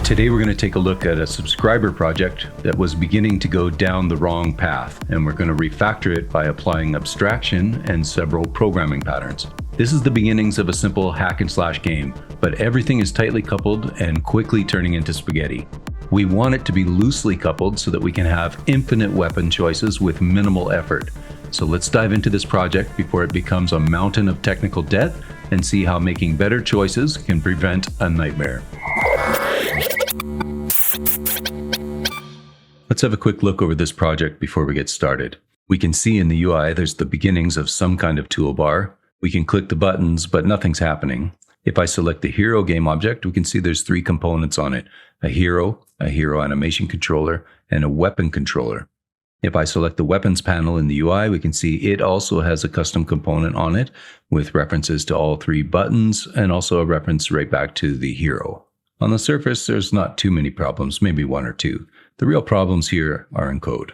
Today we're going to take a look at a subscriber project that was beginning to go down the wrong path, and we're going to refactor it by applying abstraction and several programming patterns. This is the beginnings of a simple hack and slash game, but everything is tightly coupled and quickly turning into spaghetti. We want it to be loosely coupled so that we can have infinite weapon choices with minimal effort. So let's dive into this project before it becomes a mountain of technical debt and see how making better choices can prevent a nightmare. Let's have a quick look over this project before we get started. We can see in the UI there's the beginnings of some kind of toolbar. We can click the buttons, but nothing's happening. If I select the hero game object, we can see there's three components on it: a hero animation controller, and a weapon controller. If I select the weapons panel in the UI, we can see it also has a custom component on it with references to all three buttons and also a reference right back to the hero. On the surface, there's not too many problems, maybe one or two. The real problems here are in code.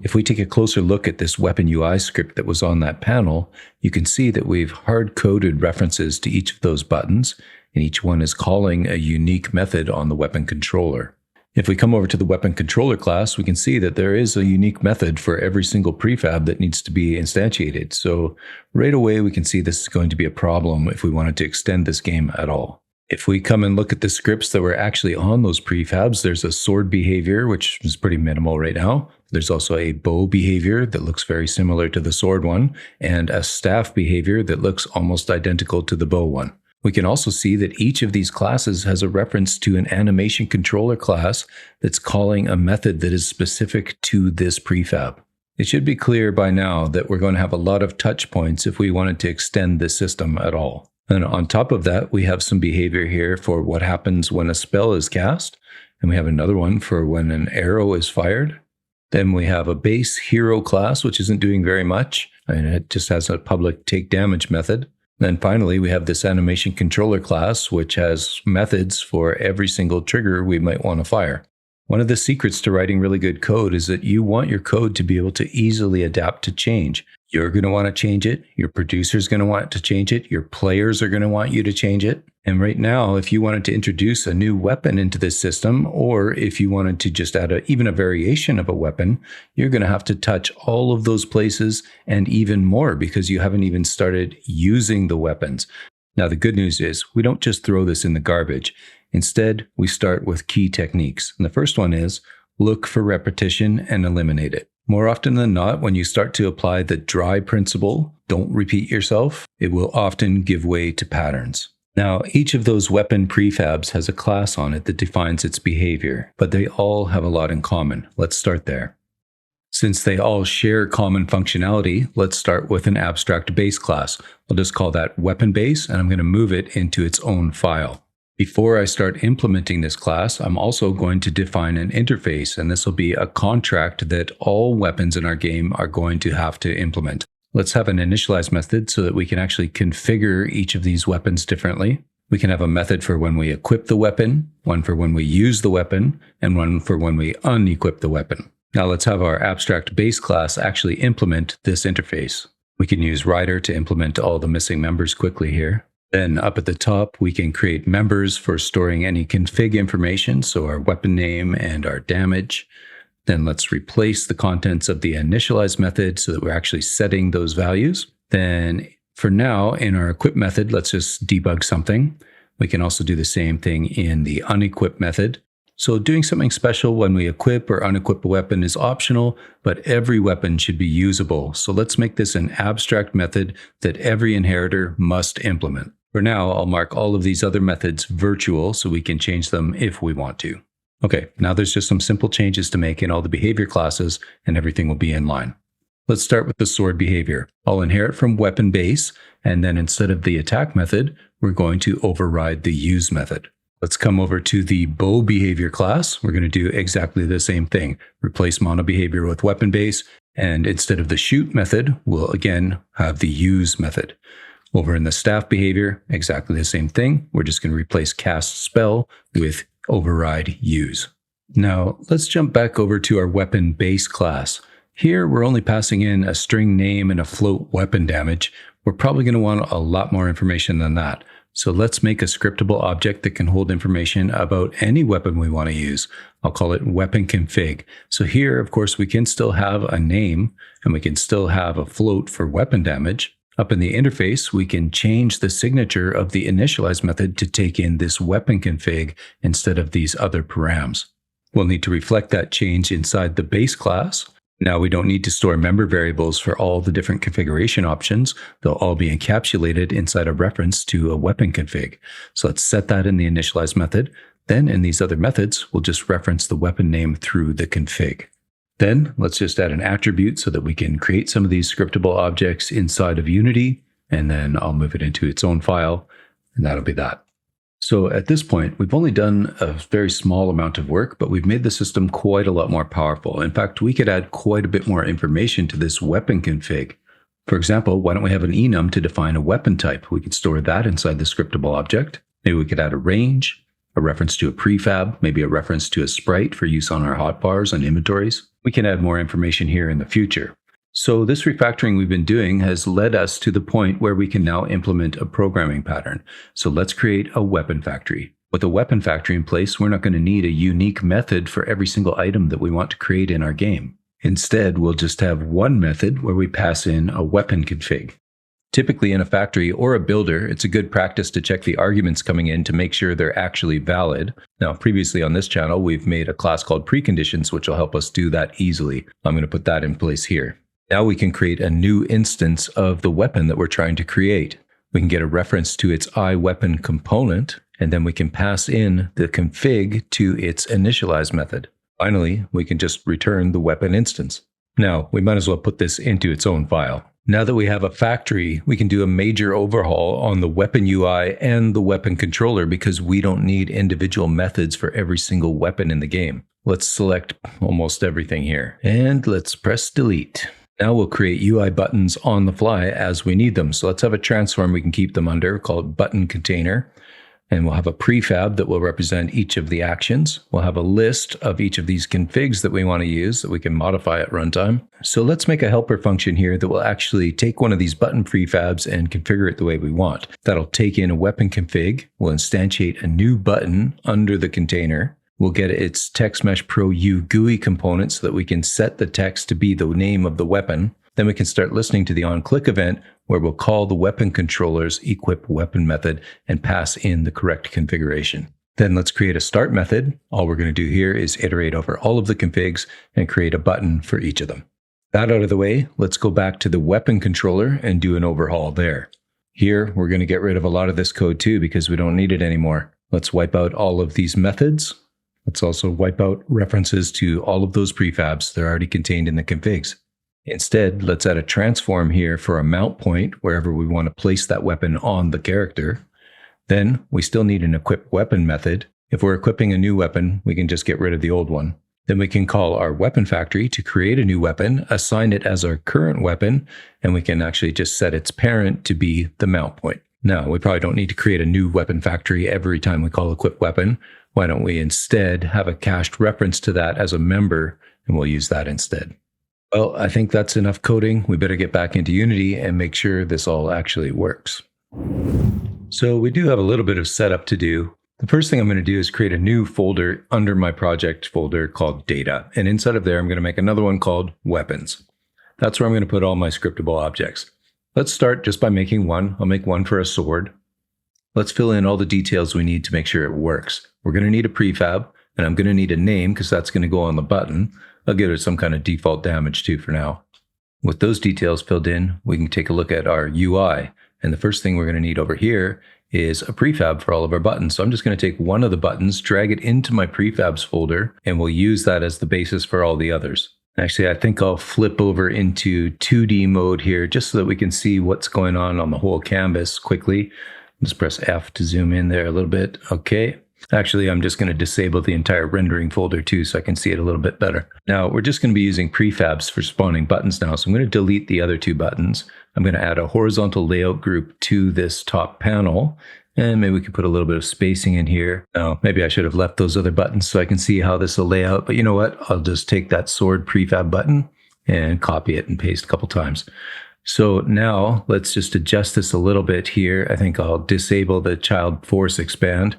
If we take a closer look at this weapon UI script that was on that panel, you can see that we've hard-coded references to each of those buttons, and each one is calling a unique method on the weapon controller. If we come over to the weapon controller class, we can see that there is a unique method for every single prefab that needs to be instantiated. So right away, we can see this is going to be a problem if we wanted to extend this game at all. If we come and look at the scripts that were actually on those prefabs, there's a sword behavior, which is pretty minimal right now. There's also a bow behavior that looks very similar to the sword one, and a staff behavior that looks almost identical to the bow one. We can also see that each of these classes has a reference to an animation controller class that's calling a method that is specific to this prefab. It should be clear by now that we're going to have a lot of touch points if we wanted to extend this system at all. And on top of that, we have some behavior here for what happens when a spell is cast. And we have another one for when an arrow is fired. Then we have a base hero class, which isn't doing very much. And it just has a public take damage method. Then finally, we have this animation controller class, which has methods for every single trigger we might want to fire. One of the secrets to writing really good code is that you want your code to be able to easily adapt to change. You're going to want to change it. Your producer's going to want to change it. Your players are going to want you to change it. And right now, if you wanted to introduce a new weapon into this system, or if you wanted to just add even a variation of a weapon, you're going to have to touch all of those places and even more because you haven't even started using the weapons. Now, the good news is we don't just throw this in the garbage. Instead, we start with key techniques. And the first one is look for repetition and eliminate it. More often than not, when you start to apply the dry principle, don't repeat yourself, it will often give way to patterns. Now, each of those weapon prefabs has a class on it that defines its behavior, but they all have a lot in common. Let's start there. Since they all share common functionality, let's start with an abstract base class. I'll just call that weapon base, and I'm going to move it into its own file. Before I start implementing this class, I'm also going to define an interface, and this will be a contract that all weapons in our game are going to have to implement. Let's have an initialize method so that we can actually configure each of these weapons differently. We can have a method for when we equip the weapon, one for when we use the weapon, and one for when we unequip the weapon. Now let's have our abstract base class actually implement this interface. We can use Rider to implement all the missing members quickly here. Then up at the top, we can create members for storing any config information, so our weapon name and our damage. Then let's replace the contents of the initialize method so that we're actually setting those values. Then for now, in our equip method, let's just debug something. We can also do the same thing in the unequip method. So doing something special when we equip or unequip a weapon is optional, but every weapon should be usable. So let's make this an abstract method that every inheritor must implement. For now, I'll mark all of these other methods virtual so we can change them if we want to. Okay, now there's just some simple changes to make in all the behavior classes and everything will be in line. Let's start with the sword behavior. I'll inherit from weapon base, and then instead of the attack method, we're going to override the use method. Let's come over to the bow behavior class. We're going to do exactly the same thing. Replace mono behavior with weapon base, and instead of the shoot method, we'll again have the use method. Over in the staff behavior, exactly the same thing. We're just going to replace cast spell with override use. Now, let's jump back over to our weapon base class. Here, we're only passing in a string name and a float weapon damage. We're probably going to want a lot more information than that. So let's make a scriptable object that can hold information about any weapon we want to use. I'll call it weapon config. So here, of course, we can still have a name and we can still have a float for weapon damage. Up in the interface, we can change the signature of the initialize method to take in this weapon config instead of these other params. We'll need to reflect that change inside the base class. Now we don't need to store member variables for all the different configuration options. They'll all be encapsulated inside a reference to a weapon config. So let's set that in the initialize method. Then in these other methods, we'll just reference the weapon name through the config. Then let's just add an attribute so that we can create some of these scriptable objects inside of Unity, and then I'll move it into its own file, and that'll be that. So at this point, we've only done a very small amount of work, but we've made the system quite a lot more powerful. In fact, we could add quite a bit more information to this weapon config. For example, why don't we have an enum to define a weapon type? We could store that inside the scriptable object. Maybe we could add a range, a reference to a prefab, maybe a reference to a sprite for use on our hotbars and inventories. We can add more information here in the future. So this refactoring we've been doing has led us to the point where we can now implement a programming pattern. So let's create a weapon factory. With a weapon factory in place, we're not going to need a unique method for every single item that we want to create in our game. Instead, we'll just have one method where we pass in a weapon config. Typically in a factory or a builder, it's a good practice to check the arguments coming in to make sure they're actually valid. Now, previously on this channel, we've made a class called preconditions, which will help us do that easily. I'm going to put that in place here. Now we can create a new instance of the weapon that we're trying to create. We can get a reference to its iWeapon component, and then we can pass in the config to its initialize method. Finally, we can just return the weapon instance. Now, we might as well put this into its own file. Now that we have a factory, we can do a major overhaul on the weapon UI and the weapon controller because we don't need individual methods for every single weapon in the game. Let's select almost everything here, and let's press delete. Now we'll create UI buttons on the fly as we need them. So let's have a transform we can keep them under called button container. And we'll have a prefab that will represent each of the actions. We'll have a list of each of these configs that we want to use that we can modify at runtime. So let's make a helper function here that will actually take one of these button prefabs and configure it the way we want. That'll take in a weapon config. We'll instantiate a new button under the container. We'll get its TextMesh Pro U GUI component so that we can set the text to be the name of the weapon. Then we can start listening to the onClick event where we'll call the weapon controller's equip weapon method and pass in the correct configuration. Then let's create a start method. All we're going to do here is iterate over all of the configs and create a button for each of them. That out of the way, let's go back to the weapon controller and do an overhaul there. Here, we're going to get rid of a lot of this code too because we don't need it anymore. Let's wipe out all of these methods. Let's also wipe out references to all of those prefabs that are already contained in the configs. Instead, let's add a transform here for a mount point wherever we want to place that weapon on the character. Then we still need an equip weapon method. If we're equipping a new weapon, we can just get rid of the old one. Then we can call our weapon factory to create a new weapon, assign it as our current weapon, and we can actually just set its parent to be the mount point. Now, we probably don't need to create a new weapon factory every time we call equip weapon. Why don't we instead have a cached reference to that as a member, and we'll use that instead. Well, I think that's enough coding. We better get back into Unity and make sure this all actually works. So we do have a little bit of setup to do. The first thing I'm going to do is create a new folder under my project folder called data. And inside of there, I'm going to make another one called weapons. That's where I'm going to put all my scriptable objects. Let's start just by making one. I'll make one for a sword. Let's fill in all the details we need to make sure it works. We're going to need a prefab, and I'm going to need a name because that's going to go on the button. I'll give it some kind of default damage too for now. With those details filled in, we can take a look at our UI. And the first thing we're going to need over here is a prefab for all of our buttons. So I'm just going to take one of the buttons, drag it into my prefabs folder, and we'll use that as the basis for all the others. Actually, I think I'll flip over into 2D mode here just so that we can see what's going on the whole canvas quickly. Just press F to zoom in there a little bit. Okay. Actually, I'm just going to disable the entire rendering folder too so I can see it a little bit better. Now, we're just going to be using prefabs for spawning buttons now. So I'm going to delete the other two buttons. I'm going to add a horizontal layout group to this top panel. And maybe we could put a little bit of spacing in here. Now, maybe I should have left those other buttons so I can see how this will lay out. But you know what? I'll just take that sword prefab button and copy it and paste a couple times. So now let's just adjust this a little bit here. I think I'll disable the child force expand,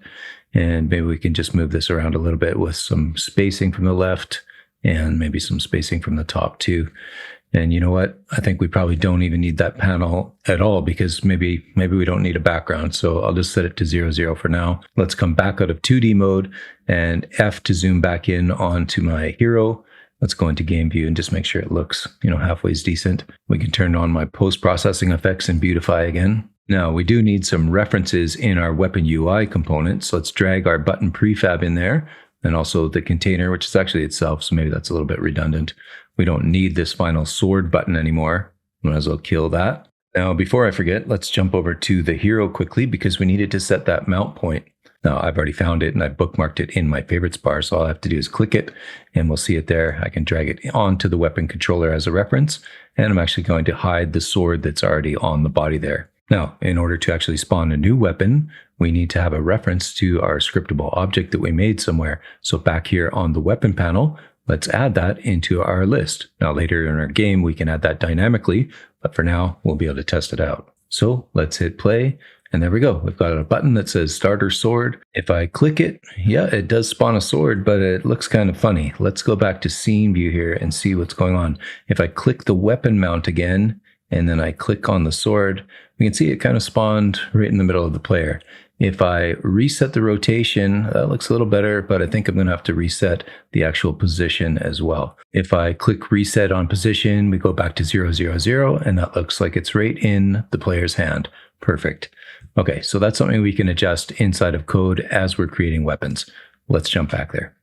and maybe we can just move this around a little bit with some spacing from the left and maybe some spacing from the top too. And you know what? I think we probably don't even need that panel at all, because maybe we don't need a background. So I'll just set it to 0, 0 for now. Let's come back out of 2D mode and F to zoom back in onto my hero. Let's go into game view and just make sure it looks, halfway decent. We can turn on my post-processing effects and beautify again. Now we do need some references in our weapon UI component. So let's drag our button prefab in there, and also the container, which is actually itself. So maybe that's a little bit redundant. We don't need this final sword button anymore. Might as well kill that. Now, before I forget, let's jump over to the hero quickly, because we needed to set that mount point. Now, I've already found it and I've bookmarked it in my favorites bar. So all I have to do is click it and we'll see it there. I can drag it onto the weapon controller as a reference. And I'm actually going to hide the sword that's already on the body there. Now, in order to actually spawn a new weapon, we need to have a reference to our scriptable object that we made somewhere. So back here on the weapon panel, let's add that into our list. Now, later in our game, we can add that dynamically, but for now, we'll be able to test it out. So let's hit play. And there we go. We've got a button that says starter sword. If I click it, yeah, it does spawn a sword, but it looks kind of funny. Let's go back to scene view here and see what's going on. If I click the weapon mount again, and then I click on the sword, we can see it kind of spawned right in the middle of the player. If I reset the rotation, that looks a little better, but I think I'm going to have to reset the actual position as well. If I click reset on position, we go back to 0, 0, 0, and that looks like it's right in the player's hand. Perfect. Okay, so that's something we can adjust inside of code as we're creating weapons. Let's jump back there.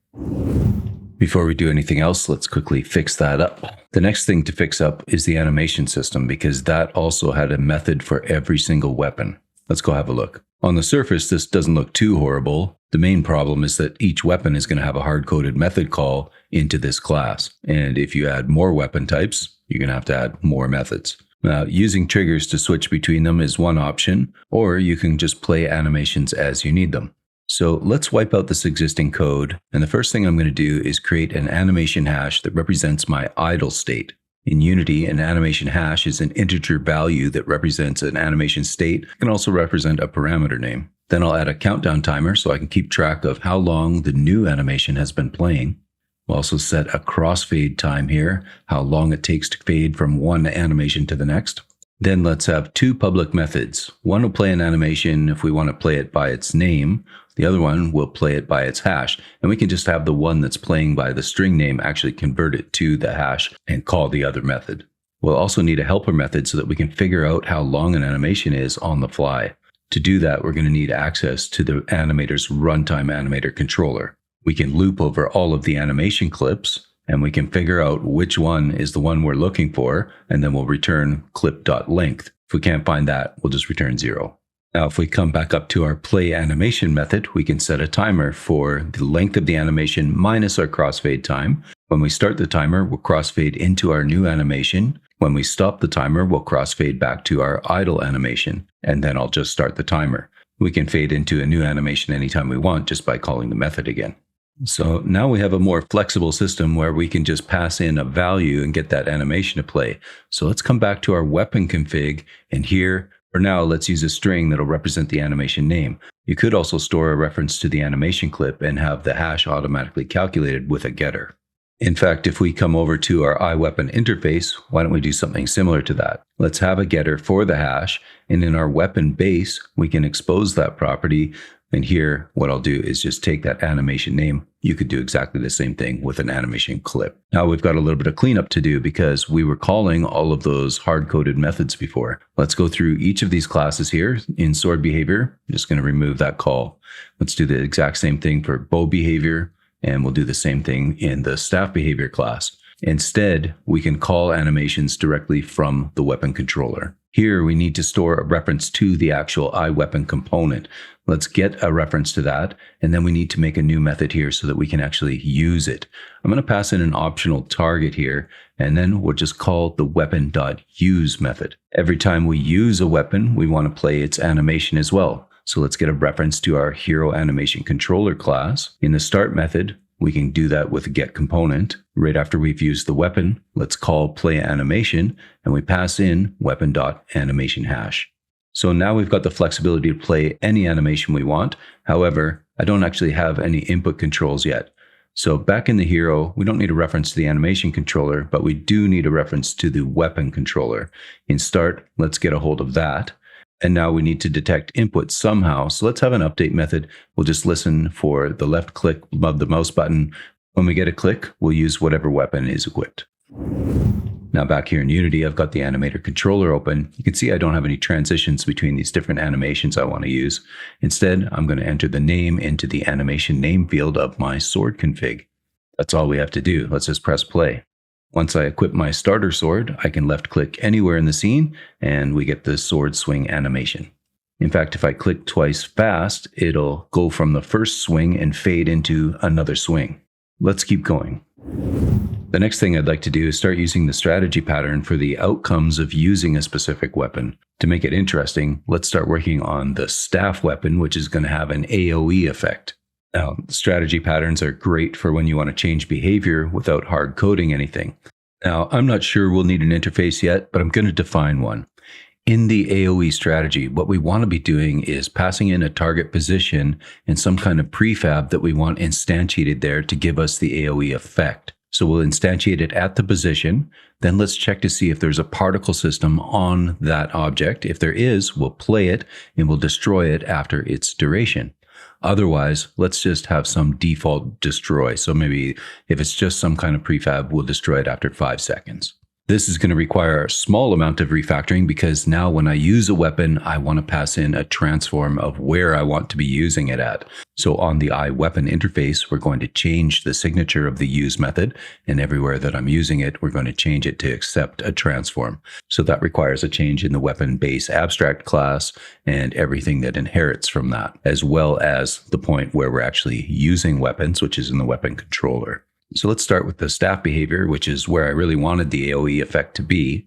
Before we do anything else, let's quickly fix that up. The next thing to fix up is the animation system, because that also had a method for every single weapon. Let's go have a look. On the surface, this doesn't look too horrible. The main problem is that each weapon is going to have a hard-coded method call into this class. And if you add more weapon types, you're going to have to add more methods. Now, using triggers to switch between them is one option, or you can just play animations as you need them. So let's wipe out this existing code. And the first thing I'm going to do is create an animation hash that represents my idle state. In Unity, an animation hash is an integer value that represents an animation state. It can also represent a parameter name. Then I'll add a countdown timer so I can keep track of how long the new animation has been playing. We'll also set a crossfade time here, how long it takes to fade from one animation to the next. Then let's have two public methods. One will play an animation if we want to play it by its name. The other one will play it by its hash. And we can just have the one that's playing by the string name actually convert it to the hash and call the other method. We'll also need a helper method so that we can figure out how long an animation is on the fly. To do that, we're going to need access to the animator's runtime animator controller. We can loop over all of the animation clips, and we can figure out which one is the one we're looking for, and then we'll return clip.length. If we can't find that, we'll just return 0. Now, if we come back up to our play animation method, we can set a timer for the length of the animation minus our crossfade time. When we start the timer, we'll crossfade into our new animation. When we stop the timer, we'll crossfade back to our idle animation, and then I'll just start the timer. We can fade into a new animation anytime we want just by calling the method again. So now we have a more flexible system where we can just pass in a value and get that animation to play. So let's come back to our weapon config, and here, for now, let's use a string that'll represent the animation name. You could also store a reference to the animation clip and have the hash automatically calculated with a getter. In fact, if we come over to our iWeapon interface, why don't we do something similar to that? Let's have a getter for the hash, and in our weapon base, we can expose that property. And here, what I'll do is just take that animation name. You could do exactly the same thing with an animation clip. Now we've got a little bit of cleanup to do because we were calling all of those hard-coded methods before. Let's go through each of these classes here. In sword behavior, I'm just going to remove that call. Let's do the exact same thing for bow behavior, and we'll do the same thing in the staff behavior class. Instead, we can call animations directly from the weapon controller. Here, we need to store a reference to the actual iWeapon component. Let's get a reference to that, and then we need to make a new method here so that we can actually use it. I'm going to pass in an optional target here, and then we'll just call the weapon.use method. Every time we use a weapon, we want to play its animation as well. So let's get a reference to our hero animation controller class. In the start method, We can do that with a get component. Right after we've used the weapon, let's call play animation, and we pass in weapon.animation hash. So now we've got the flexibility to play any animation we want. However, I don't actually have any input controls yet. So back in the hero, we don't need a reference to the animation controller, but we do need a reference to the weapon controller. In start, let's get a hold of that. And now we need to detect input somehow. So let's have an update method. We'll just listen for the left click above the mouse button. When we get a click, we'll use whatever weapon is equipped. Now back here in Unity, I've got the animator controller open. You can see I don't have any transitions between these different animations I want to use. Instead, I'm going to enter the name into the animation name field of my sword config. That's all we have to do. Let's just press play. Once I equip my starter sword, I can left click anywhere in the scene and we get the sword swing animation. In fact, if I click twice fast, it'll go from the first swing and fade into another swing. Let's keep going. The next thing I'd like to do is start using the strategy pattern for the outcomes of using a specific weapon. To make it interesting, let's start working on the staff weapon, which is going to have an AoE effect. Now, strategy patterns are great for when you want to change behavior without hard coding anything. Now, I'm not sure we'll need an interface yet, but I'm going to define one. In the AoE strategy, what we want to be doing is passing in a target position and some kind of prefab that we want instantiated there to give us the AoE effect. So we'll instantiate it at the position. Then let's check to see if there's a particle system on that object. If there is, we'll play it and we'll destroy it after its duration. Otherwise, let's just have some default destroy. So maybe if it's just some kind of prefab, we'll destroy it after 5 seconds. This is going to require a small amount of refactoring because now when I use a weapon, I want to pass in a transform of where I want to be using it at. So on the iWeapon interface, we're going to change the signature of the use method, and everywhere that I'm using it, we're going to change it to accept a transform. So that requires a change in the weapon base abstract class and everything that inherits from that, as well as the point where we're actually using weapons, which is in the weapon controller. So let's start with the staff behavior, which is where I really wanted the AoE effect to be.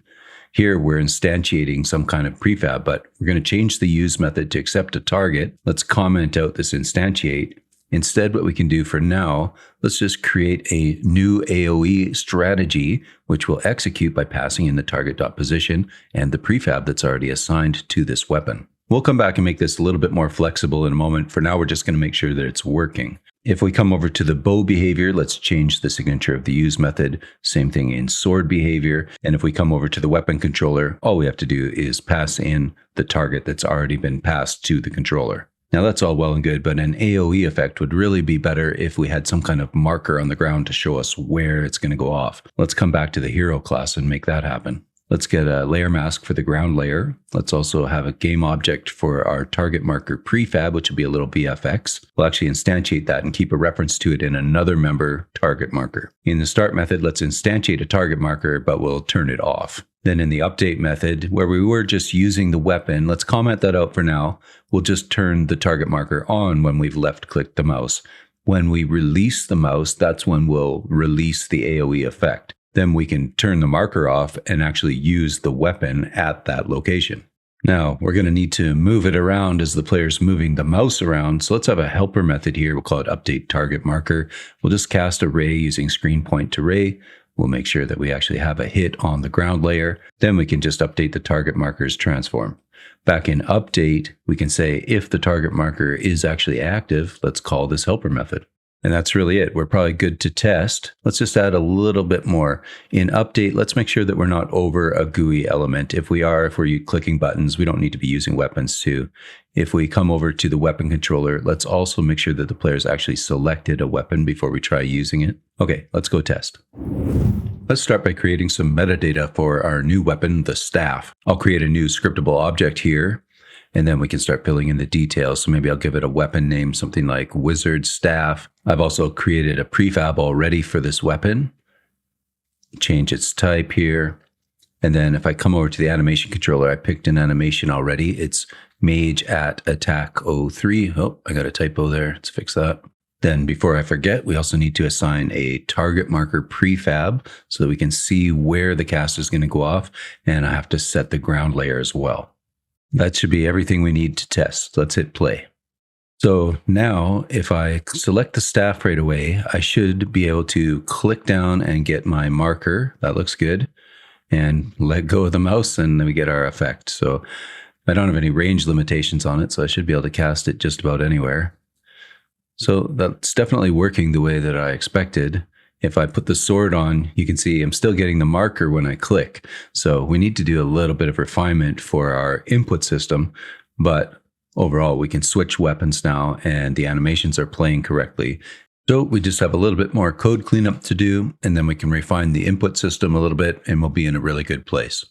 Here we're instantiating some kind of prefab, but we're going to change the use method to accept a target. Let's comment out this instantiate. Instead, what we can do for now, let's just create a new AoE strategy, which we'll execute by passing in the target.position and the prefab that's already assigned to this weapon. We'll come back and make this a little bit more flexible in a moment. For now, we're just going to make sure that it's working. If we come over to the bow behavior, let's change the signature of the use method. Same thing in sword behavior. And if we come over to the weapon controller, all we have to do is pass in the target that's already been passed to the controller. Now that's all well and good, but an AoE effect would really be better if we had some kind of marker on the ground to show us where it's going to go off. Let's come back to the hero class and make that happen. Let's get a layer mask for the ground layer. Let's also have a game object for our target marker prefab, which will be a little VFX. We'll actually instantiate that and keep a reference to it in another member target marker. In the start method, let's instantiate a target marker, but we'll turn it off. Then in the update method, where we were just using the weapon, let's comment that out for now. We'll just turn the target marker on when we've left clicked the mouse. When we release the mouse, that's when we'll release the AoE effect. Then we can turn the marker off and actually use the weapon at that location. Now, we're going to need to move it around as the player's moving the mouse around. So let's have a helper method here. We'll call it update target marker. We'll just cast a ray using screen point to ray. We'll make sure that we actually have a hit on the ground layer. Then we can just update the target marker's transform. Back in update, we can say if the target marker is actually active, let's call this helper method. And that's really it. We're probably good to test. Let's just add a little bit more. In update, let's make sure that we're not over a GUI element. If we're clicking buttons, we don't need to be using weapons too. If we come over to the weapon controller, let's also make sure that the player's actually selected a weapon before we try using it. Okay, let's go test. Let's start by creating some metadata for our new weapon, the staff. I'll create a new scriptable object here. And then we can start filling in the details. So maybe I'll give it a weapon name, something like wizard staff. I've also created a prefab already for this weapon. Change its type here. And then if I come over to the animation controller, I picked an animation already. It's mage at attack 03. Oh, I got a typo there. Let's fix that. Then before I forget, we also need to assign a target marker prefab so that we can see where the cast is going to go off. And I have to set the ground layer as well. That should be everything we need to test. Let's hit play. So now if I select the staff right away, I should be able to click down and get my marker. That looks good. And let go of the mouse and then we get our effect. So I don't have any range limitations on it, so I should be able to cast it just about anywhere. So that's definitely working the way that I expected. If I put the sword on, you can see I'm still getting the marker when I click. So we need to do a little bit of refinement for our input system, but overall we can switch weapons now and the animations are playing correctly. So we just have a little bit more code cleanup to do, and then we can refine the input system a little bit and we'll be in a really good place.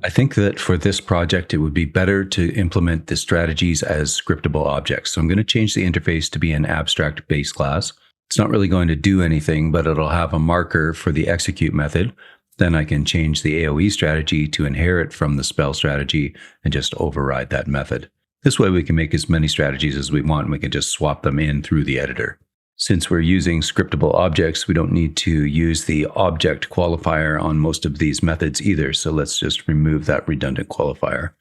I think that for this project, it would be better to implement the strategies as scriptable objects. So I'm going to change the interface to be an abstract base class. It's not really going to do anything, but it'll have a marker for the execute method. Then I can change the AoE strategy to inherit from the spell strategy and just override that method. This way we can make as many strategies as we want and we can just swap them in through the editor. Since we're using scriptable objects, we don't need to use the object qualifier on most of these methods either. So let's just remove that redundant qualifier.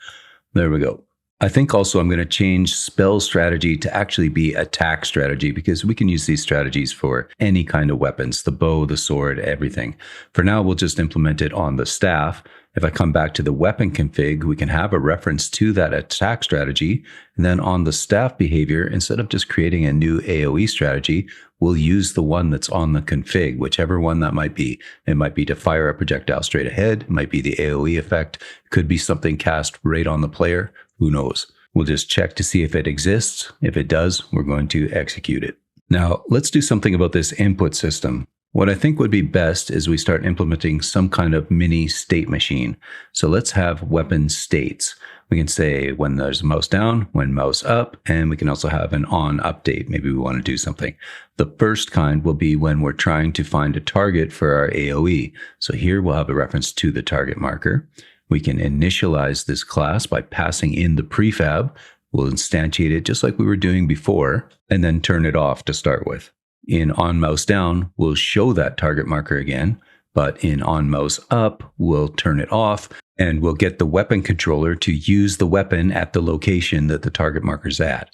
There we go. I think also I'm going to change spell strategy to actually be attack strategy because we can use these strategies for any kind of weapons, the bow, the sword, everything. For now, we'll just implement it on the staff. If I come back to the weapon config, we can have a reference to that attack strategy. And then on the staff behavior, instead of just creating a new AoE strategy, we'll use the one that's on the config, whichever one that might be. It might be to fire a projectile straight ahead. It might be the AoE effect. It could be something cast right on the player. Who knows? We'll just check to see if it exists. If it does, we're going to execute it. Now, let's do something about this input system. What I think would be best is we start implementing some kind of mini state machine. So let's have weapon states. We can say when there's mouse down, when mouse up, and we can also have an on update. Maybe we want to do something. The first kind will be when we're trying to find a target for our AoE. So here we'll have a reference to the target marker. We can initialize this class by passing in the prefab. We'll instantiate it just like we were doing before, and then turn it off to start with. In on mouse down, we'll show that target marker again, but in on mouse up, we'll turn it off, and we'll get the weapon controller to use the weapon at the location that the target marker's at.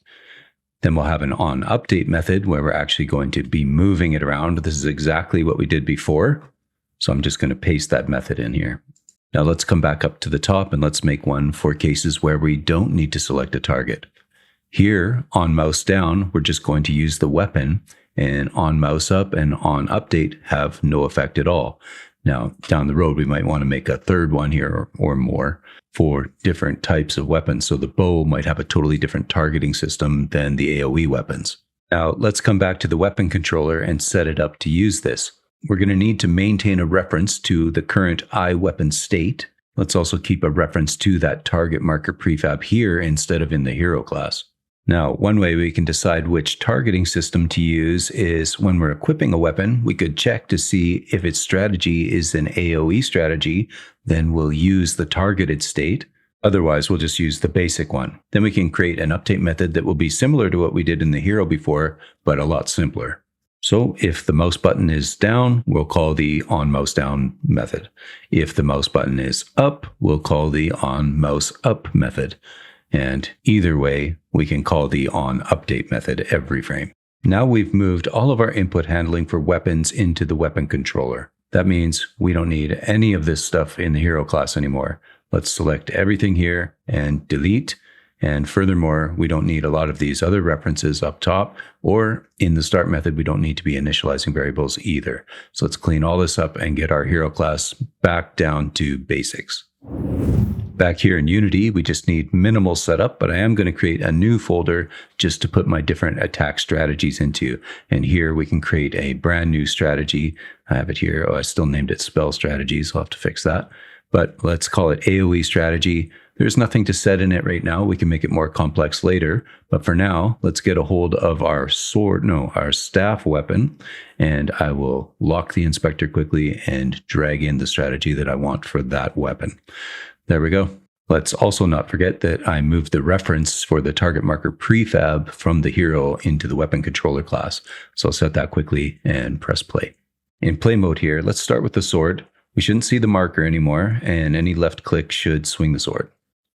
Then we'll have an on update method where we're actually going to be moving it around. This is exactly what we did before. So I'm just going to paste that method in here. Now let's come back up to the top and let's make one for cases where we don't need to select a target. Here on mouse down, we're just going to use the weapon, and on mouse up and on update have no effect at all. Now down the road, we might want to make a third one here or more for different types of weapons. So the bow might have a totally different targeting system than the AoE weapons. Now let's come back to the weapon controller and set it up to use this. We're going to need to maintain a reference to the current iWeapon state. Let's also keep a reference to that target marker prefab here instead of in the hero class. Now, one way we can decide which targeting system to use is when we're equipping a weapon, we could check to see if its strategy is an AoE strategy, then we'll use the targeted state. Otherwise, we'll just use the basic one. Then we can create an update method that will be similar to what we did in the hero before, but a lot simpler. So if the mouse button is down, we'll call the on mouse down method. If the mouse button is up, we'll call the on mouse up method. And either way, we can call the on update method every frame. Now we've moved all of our input handling for weapons into the weapon controller. That means we don't need any of this stuff in the hero class anymore. Let's select everything here and delete. And furthermore, we don't need a lot of these other references up top, or in the start method, we don't need to be initializing variables either. So let's clean all this up and get our hero class back down to basics. Back here in Unity, we just need minimal setup, but I am going to create a new folder just to put my different attack strategies into. And here we can create a brand new strategy. I have it here. Oh, I still named it spell strategies. I'll have to fix that. But let's call it AoE strategy. There's nothing to set in it right now. We can make it more complex later. But for now, let's get a hold of our our staff weapon. And I will lock the inspector quickly and drag in the strategy that I want for that weapon. There we go. Let's also not forget that I moved the reference for the target marker prefab from the hero into the weapon controller class. So I'll set that quickly and press play. In play mode here, let's start with the sword. We shouldn't see the marker anymore, and any left click should swing the sword.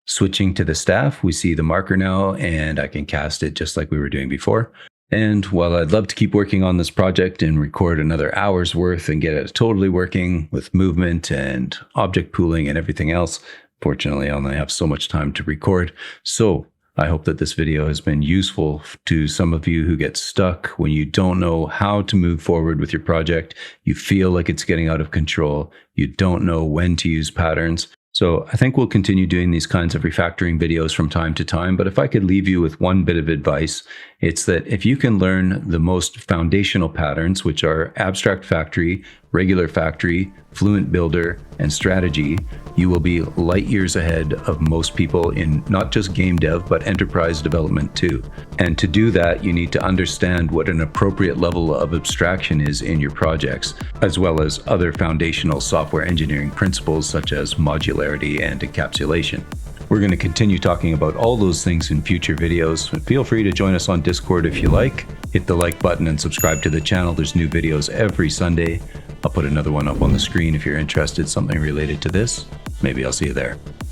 Switching to the staff, we see the marker now, and I can cast it just like we were doing before. And while I'd love to keep working on this project and record another hour's worth and get it totally working with movement and object pooling and everything else, fortunately, I only have so much time to record. So I hope that this video has been useful to some of you who get stuck when you don't know how to move forward with your project. You feel like it's getting out of control. You don't know when to use patterns. So I think we'll continue doing these kinds of refactoring videos from time to time, but if I could leave you with one bit of advice, it's that if you can learn the most foundational patterns, which are abstract factory, regular factory, fluent builder, and strategy, you will be light years ahead of most people in not just game dev, but enterprise development too. And to do that, you need to understand what an appropriate level of abstraction is in your projects, as well as other foundational software engineering principles such as modularity and encapsulation. We're going to continue talking about all those things in future videos. Feel free to join us on Discord if you like. Hit the like button and subscribe to the channel. There's new videos every Sunday. I'll put another one up on the screen if you're interested, something related to this. Maybe I'll see you there.